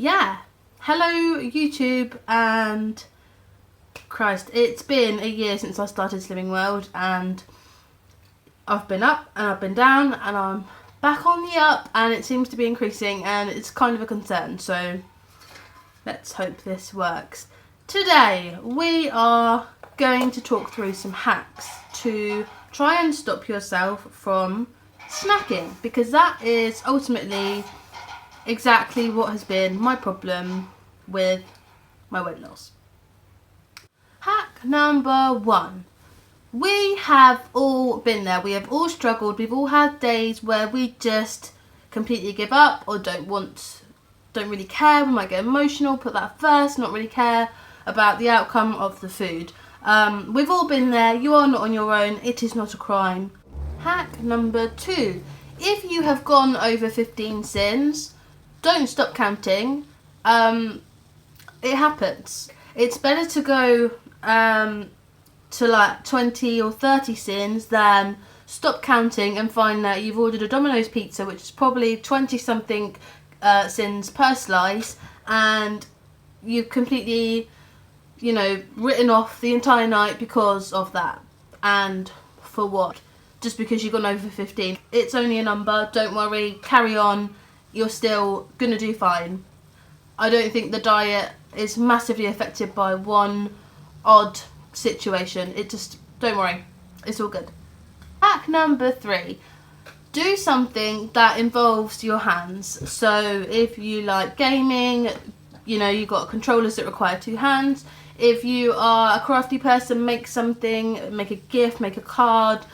yeah, hello YouTube, and Christ, it's been a year since I started Slimming World, and I've been up and I've been down and I'm back on the up, and it seems to be increasing, and it's kind of a concern, so let's hope this works. Today we are going to talk through some hacks to try and stop yourself from snacking, because that is ultimately exactly what has been my problem with my weight loss. Hack number 1. We have all been there. We have all struggled. We've all had days where we just completely give up or don't really care. We might get emotional, put that first, not really care about the outcome of the food. We've all been there. You are not on your own. It is not a crime. Hack number 2. If you have gone over 15 sins, don't stop counting. It happens. It's better to go to like 20 or 30 sins than stop counting and find that you've ordered a Domino's pizza, which is probably 20 something sins per slice, and you've completely, written off the entire night because of that. And for what? Just because you've gone over 15. It's only a number. Don't worry. Carry on. You're still gonna do fine. I don't think the diet is massively affected by one odd situation. Don't worry. It's all good. Hack number 3. Do something that involves your hands. So if you like gaming, you've got controllers that require 2 hands. If you are a crafty person, make something, make a gift, make a card.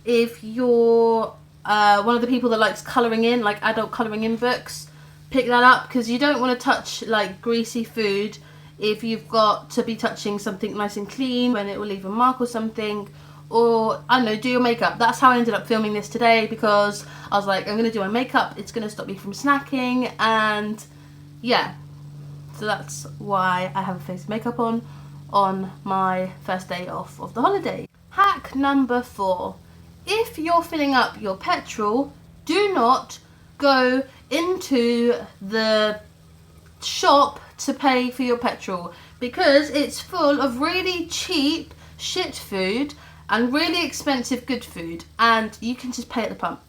If you're one of the people that likes colouring in, like adult colouring in books, pick that up, because you don't want to touch like greasy food if you've got to be touching something nice and clean, when it will leave a mark or something. Or, I don't know, do your makeup. That's how I ended up filming this today, because I was like, I'm going to do my makeup, it's going to stop me from snacking, and yeah. So that's why I have a face of makeup on my first day off of the holiday. Hack number 4. If you're filling up your petrol, do not go into the shop to pay for your petrol, because it's full of really cheap shit food and really expensive good food, and you can just pay at the pump,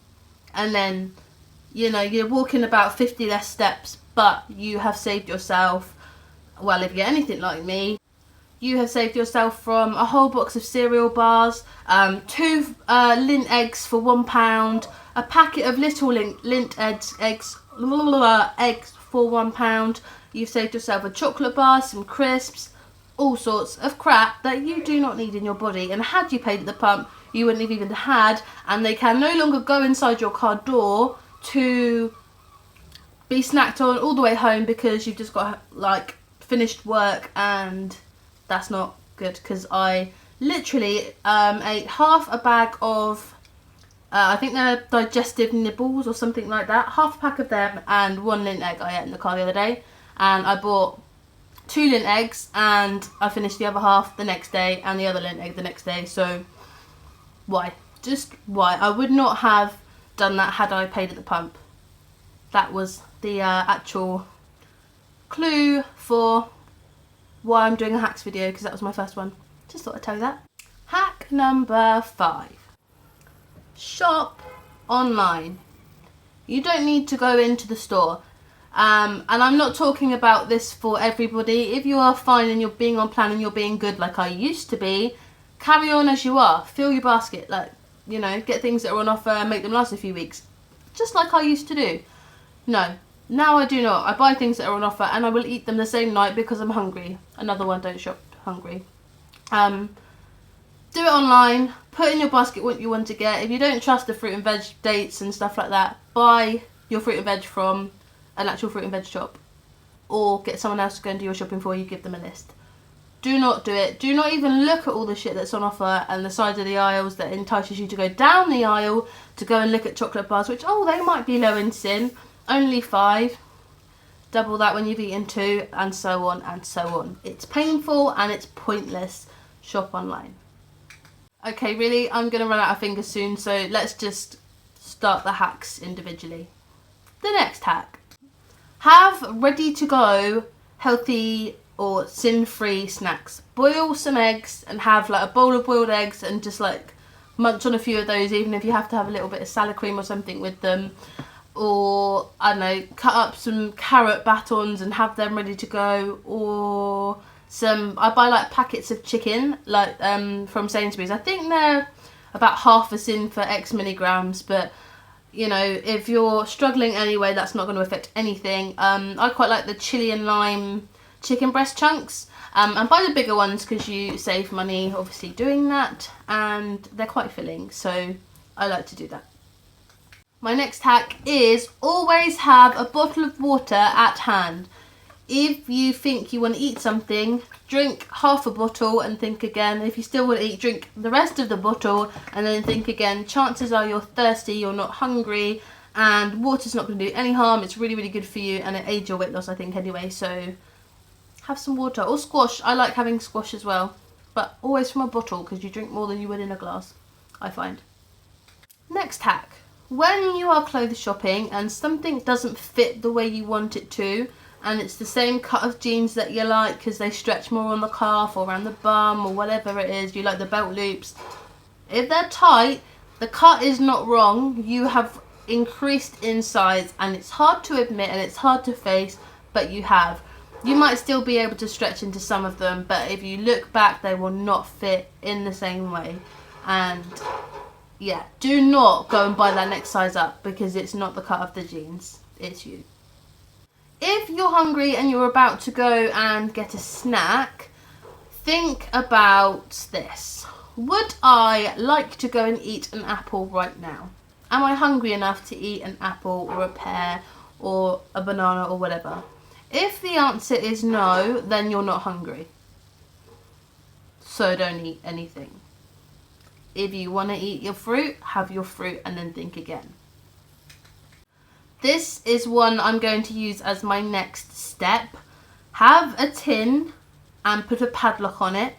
and then you're walking about 50 less steps, but you have saved yourself, well, if you're anything like me, you have saved yourself from a whole box of cereal bars, 2 lint eggs for £1, a packet of little lint eggs for £1. You've saved yourself a chocolate bar, some crisps, all sorts of crap that you do not need in your body. And had you paid at the pump, you wouldn't have even had, and they can no longer go inside your car door to be snacked on all the way home, because you've just got like finished work, and that's not good, because I literally ate half a bag of I think they're digestive nibbles or something like that, half a pack of them, and 1 lint egg I ate in the car the other day. And I bought 2 lint eggs, and I finished the other half the next day, and the other lint egg the next day. So why? Just why? I would not have done that had I paid at the pump. That was the actual clue for why I'm doing a hacks video, because that was my first one. Just thought I'd tell you that. Hack number 5. Shop online. You don't need to go into the store. And I'm not talking about this for everybody. If you are fine and you're being on plan and you're being good like I used to be, carry on as you are. Fill your basket. Get things that are on offer and make them last a few weeks. Just like I used to do. No. Now I do not. I buy things that are on offer and I will eat them the same night because I'm hungry. Another one, don't shop hungry. Do it online. Put in your basket what you want to get. If you don't trust the fruit and veg dates and stuff like that, buy your fruit and veg from an actual fruit and veg shop, or get someone else to go and do your shopping for you. Give them a list. Do not do it. Do not even look at all the shit that's on offer and the sides of the aisles that entices you to go down the aisle to go and look at chocolate bars, which, they might be low in sin. Only 5. Double that when you've eaten 2, and so on and so on. It's painful and it's pointless. Shop online. Okay, really, I'm going to run out of fingers soon, so let's just start the hacks individually. The next hack. Have ready to go healthy or sin-free snacks. Boil some eggs and have like a bowl of boiled eggs and just like munch on a few of those, even if you have to have a little bit of salad cream or something with them. Or, I don't know, cut up some carrot batons and have them ready to go. Or I buy like packets of chicken, like from Sainsbury's. I think they're about half a tin for X milligrams, but you know, if you're struggling anyway, that's not going to affect anything. I quite like the chili and lime chicken breast chunks. And buy the bigger ones because you save money obviously doing that, and they're quite filling, so I like to do that. My next hack is always have a bottle of water at hand. If you think you want to eat something, drink half a bottle and think again. If you still want to eat, drink the rest of the bottle and then think again. Chances are you're thirsty, you're not hungry, and water's not going to do any harm. It's really, really good for you, and it aids your weight loss, I think, anyway. So have some water, or squash. I like having squash as well, but always from a bottle because you drink more than you would in a glass, I find. Next hack. When you are clothes shopping and something doesn't fit the way you want it to, and it's the same cut of jeans that you like because they stretch more on the calf or around the bum or whatever it is, you like the belt loops. If they're tight, the cut is not wrong. You have increased in size, and it's hard to admit and it's hard to face, but you have. You might still be able to stretch into some of them, but if you look back, they will not fit in the same way. And yeah, do not go and buy that next size up because it's not the cut of the jeans, it's you. If you're hungry and you're about to go and get a snack, think about this. Would I like to go and eat an apple right now? Am I hungry enough to eat an apple or a pear or a banana or whatever? If the answer is no, then you're not hungry. So don't eat anything. If you want to eat your fruit, have your fruit and then think again. This is one I'm going to use as my next step. Have a tin and put a padlock on it,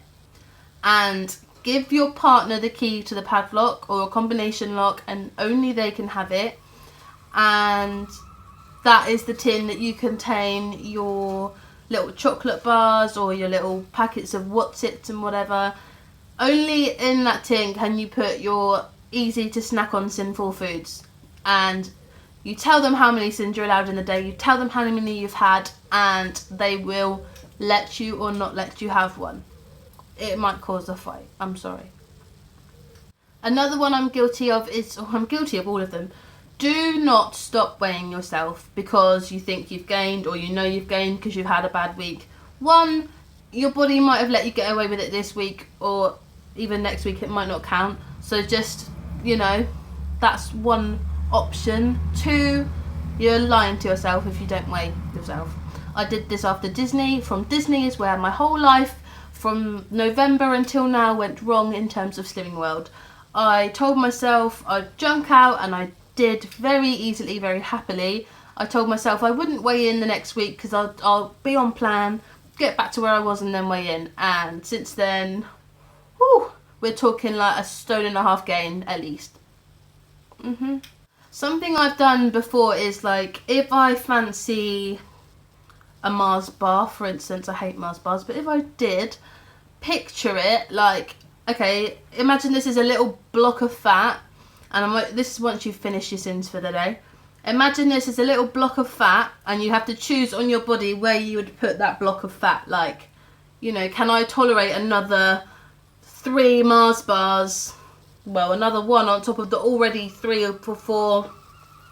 and give your partner the key to the padlock or a combination lock, and only they can have it. And that is the tin that you contain your little chocolate bars or your little packets of What's-Its and whatever. Only in that tin can you put your easy to snack on sinful foods. And you tell them how many sins you're allowed in the day, you tell them how many you've had, and they will let you or not let you have one. It might cause a fight, I'm sorry. Another one I'm guilty of is, I'm guilty of all of them. Do not stop weighing yourself because you think you've gained, or you know you've gained because you've had a bad week. One, your body might have let you get away with it this week, or even next week it might not count. So just, you know, that's one option. Two, you're lying to yourself if you don't weigh yourself. I did this after Disney. From Disney is where my whole life from November until now went wrong in terms of Slimming World. I told myself I'd junk out, and I did very easily, very happily. I told myself I wouldn't weigh in the next week because I'll be on plan, get back to where I was and then weigh in. And since then, whew, we're talking like 1.5 stone gain at least. Something I've done before is, like, if I fancy a Mars bar, for instance, I hate Mars bars, but if I did, picture it like, okay, imagine this is a little block of fat, and this is once you've finished your sins for the day. Imagine this is a little block of fat, and you have to choose on your body where you would put that block of fat. Like, you know, can I tolerate another 3 Mars bars? Well, another 1 on top of the already 3 or 4,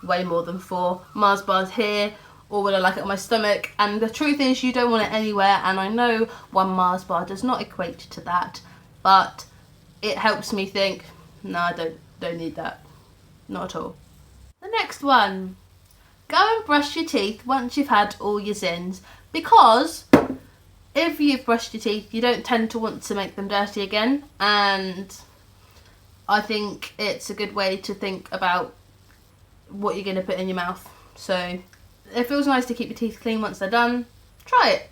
way more than 4 Mars bars here, or would I like it on my stomach? And the truth is, you don't want it anywhere, and I know 1 Mars bar does not equate to that, but it helps me think, no, I don't need that. Not at all. The next one. Go and brush your teeth once you've had all your sins, because if you've brushed your teeth, you don't tend to want to make them dirty again, and I think it's a good way to think about what you're going to put in your mouth. So it feels nice to keep your teeth clean once they're done. Try it.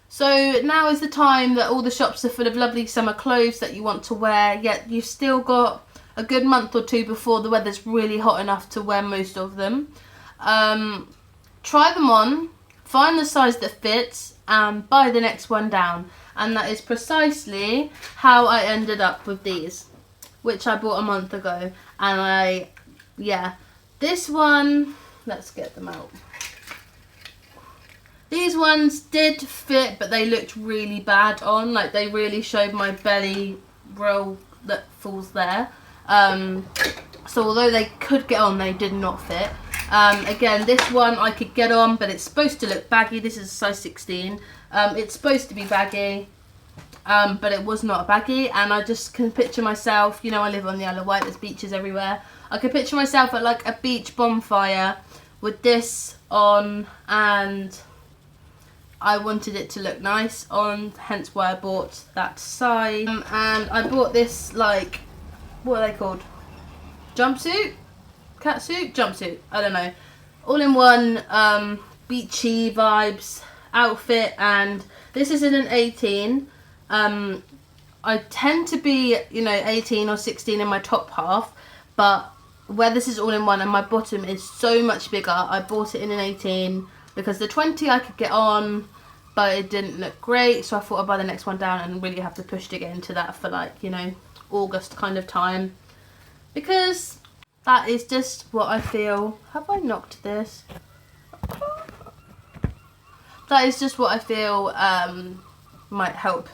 So now is the time that all the shops are full of lovely summer clothes that you want to wear, yet you've still got a good month or 2 before the weather's really hot enough to wear most of them. try them on, find the size that fits, and buy the next one down. And that is precisely how I ended up with these, which I bought a month ago. And this one, let's get them out. These ones did fit, but they looked really bad on. Like, they really showed my belly roll that falls there. So although they could get on, they did not fit. Again, this one I could get on, but it's supposed to look baggy. This is a size 16. It's supposed to be baggy, but it was not baggy. And I just can picture myself, you know, I live on the Isle of Wight, there's beaches everywhere. I could picture myself at like a beach bonfire with this on, and I wanted it to look nice on, hence why I bought that size. And I bought this, like, what are they called? Jumpsuit? Catsuit? Jumpsuit. I don't know. All in one, beachy vibes outfit, and this is in an 18. I tend to be, you know, 18 or 16 in my top half, but where this is all in one and my bottom is so much bigger, I bought it in an 18 because the 20 I could get on, but it didn't look great, so I thought I'd buy the next one down and really have to push to get into that for, like, you know, August kind of time, because that is just what I feel. Have I knocked this? That is just what I feel might help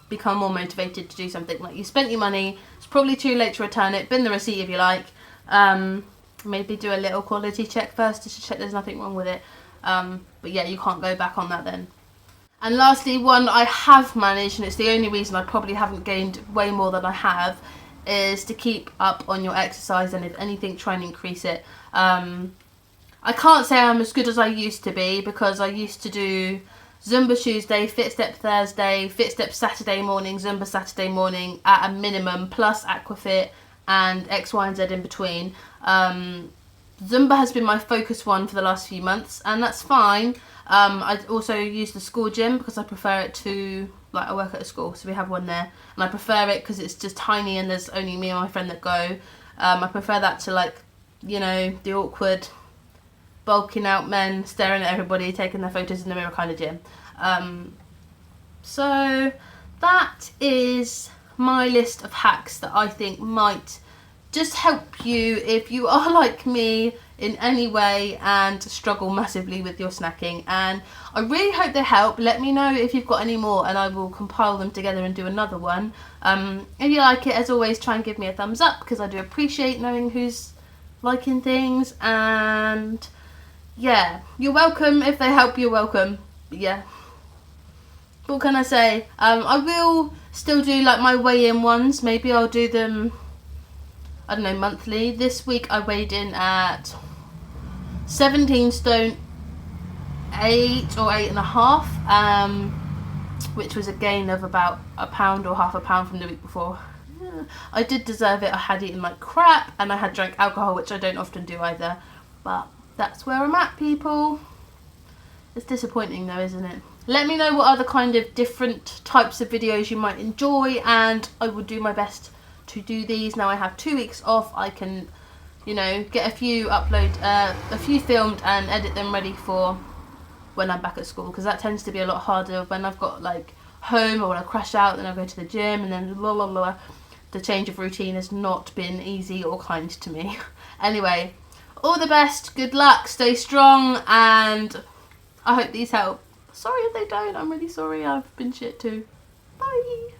become more motivated to do something. Like, you spent your money, it's probably too late to return it, bin the receipt if you like. Maybe do a little quality check first just to check there's nothing wrong with it. But yeah, you can't go back on that then. And lastly, one I have managed, and it's the only reason I probably haven't gained way more than I have, is to keep up on your exercise, and if anything, try and increase it. I can't say I'm as good as I used to be, because I used to do Zumba Tuesday, Fit Step Thursday, Fit Step Saturday morning, Zumba Saturday morning at a minimum, plus Aquafit and X, Y and Z in between. Zumba has been my focus one for the last few months, and that's fine. I also use the school gym because I prefer it to, like, I work at a school, so we have one there, and I prefer it because it's just tiny and there's only me and my friend that go. I prefer that to, like, you know, the awkward bulking out men staring at everybody taking their photos in the mirror kind of gym. So that is my list of hacks that I think might just help you if you are like me in any way and struggle massively with your snacking. And I really hope they help. Let me know if you've got any more and I will compile them together and do another one. If you like it, as always, try and give me a thumbs up, because I do appreciate knowing who's liking things. And yeah, you're welcome. If they help, you're welcome. But yeah, what can I say? I will still do, like, my weigh-in ones. Maybe I'll do them, I don't know, monthly. This week I weighed in at 17 stone 8 or 8.5, which was a gain of about a pound or half a pound from the week before. I did deserve it. I had eaten like crap and I had drank alcohol, which I don't often do either, but that's where I'm at, people. It's disappointing though, isn't it? Let me know what other kind of different types of videos you might enjoy, and I will do my best to do these. Now I have 2 weeks off, I can, you know, get a few filmed and edit them ready for when I'm back at school, because that tends to be a lot harder when I've got, like, home, or when I crash out, then I go to the gym, and then blah blah blah. The change of routine has not been easy or kind to me. Anyway, all the best, good luck, stay strong, and I hope these help. Sorry if they don't, I'm really sorry, I've been shit too. Bye!